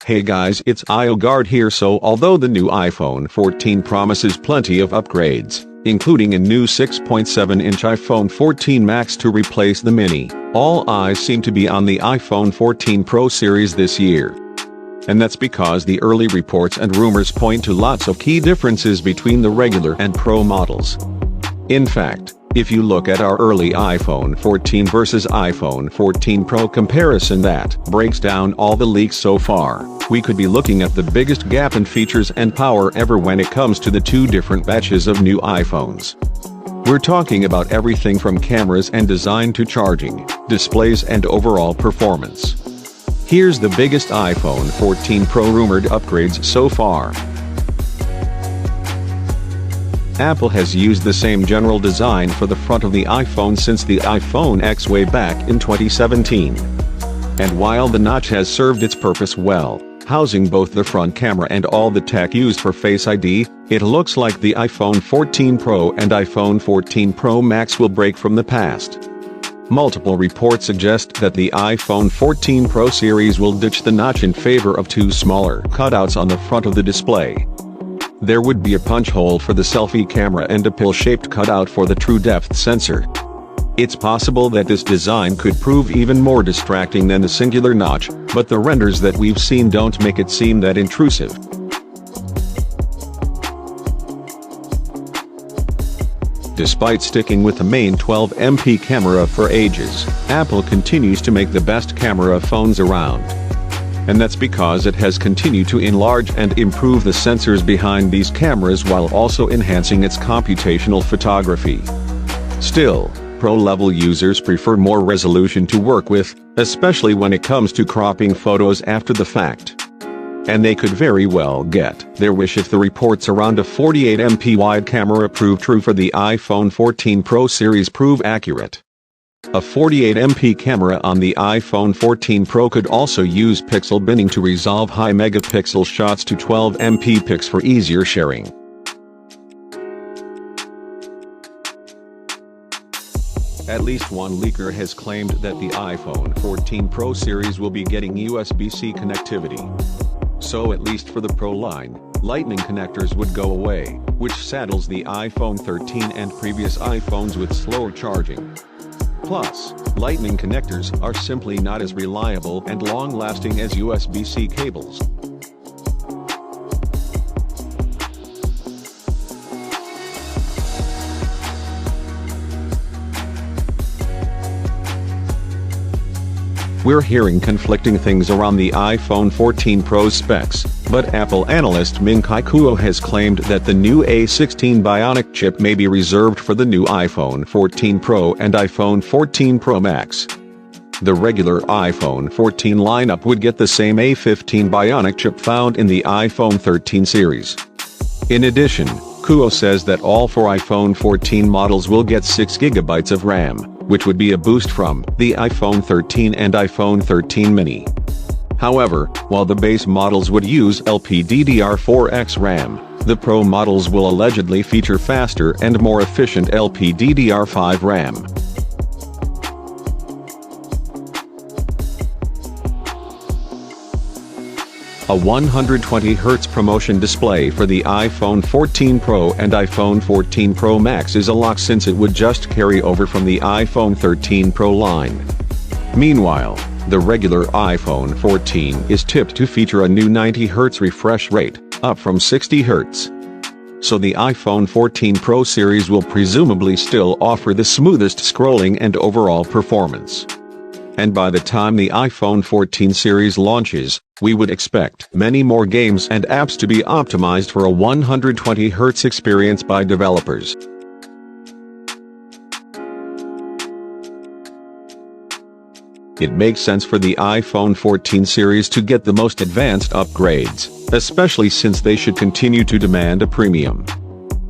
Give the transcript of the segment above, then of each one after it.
Hey guys, it's IOGuard here. So although the new iPhone 14 promises plenty of upgrades, including a new 6.7-inch iPhone 14 Max to replace the Mini, all eyes seem to be on the iPhone 14 Pro series this year. And that's because the early reports and rumors point to lots of key differences between the regular and Pro models. In fact, if you look at our early iPhone 14 versus iPhone 14 Pro comparison that breaks down all the leaks so far, we could be looking at the biggest gap in features and power ever when it comes to the two different batches of new iPhones. We're talking about everything from cameras and design to charging, displays and overall performance. Here's the biggest iPhone 14 Pro rumored upgrades so far. Apple has used the same general design for the front of the iPhone since the iPhone X way back in 2017. And while the notch has served its purpose well, housing both the front camera and all the tech used for Face ID, it looks like the iPhone 14 Pro and iPhone 14 Pro Max will break from the past. Multiple reports suggest that the iPhone 14 Pro series will ditch the notch in favor of two smaller cutouts on the front of the display. There would be a punch hole for the selfie camera and a pill-shaped cutout for the true depth sensor. It's possible that this design could prove even more distracting than the singular notch, but the renders that we've seen don't make it seem that intrusive. Despite sticking with the main 12MP camera for ages, Apple continues to make the best camera phones around. And that's because it has continued to enlarge and improve the sensors behind these cameras while also enhancing its computational photography. Still, pro-level users prefer more resolution to work with, especially when it comes to cropping photos after the fact. And they could very well get their wish if the reports around a 48MP wide camera prove true for the iPhone 14 Pro series prove accurate. A 48MP camera on the iPhone 14 Pro could also use pixel binning to resolve high megapixel shots to 12MP pics for easier sharing. At least one leaker has claimed that the iPhone 14 Pro series will be getting USB-C connectivity. So at least for the Pro line, Lightning connectors would go away, which saddles the iPhone 13 and previous iPhones with slower charging. Plus, Lightning connectors are simply not as reliable and long-lasting as USB-C cables. We're hearing conflicting things around the iPhone 14 Pro specs, but Apple analyst Ming-Chi Kuo has claimed that the new A16 Bionic chip may be reserved for the new iPhone 14 Pro and iPhone 14 Pro Max. The regular iPhone 14 lineup would get the same A15 Bionic chip found in the iPhone 13 series. In addition, Kuo says that all four iPhone 14 models will get 6GB of RAM, which would be a boost from the iPhone 13 and iPhone 13 mini. However, while the base models would use LPDDR4X RAM, the Pro models will allegedly feature faster and more efficient LPDDR5 RAM. A 120Hz promotion display for the iPhone 14 Pro and iPhone 14 Pro Max is a lock since it would just carry over from the iPhone 13 Pro line. Meanwhile, the regular iPhone 14 is tipped to feature a new 90Hz refresh rate, up from 60Hz. So the iPhone 14 Pro series will presumably still offer the smoothest scrolling and overall performance. And by the time the iPhone 14 series launches, we would expect many more games and apps to be optimized for a 120Hz experience by developers. It makes sense for the iPhone 14 series to get the most advanced upgrades, especially since they should continue to demand a premium.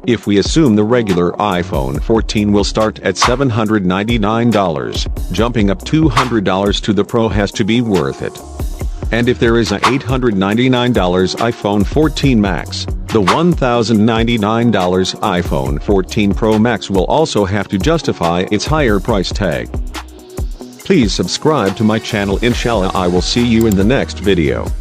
If we assume the regular iPhone 14 will start at $799, jumping up $200 to the Pro has to be worth it. And if there is a $899 iPhone 14 Max, the $1,099 iPhone 14 Pro Max will also have to justify its higher price tag. Please subscribe to my channel. Inshallah, I will see you in the next video.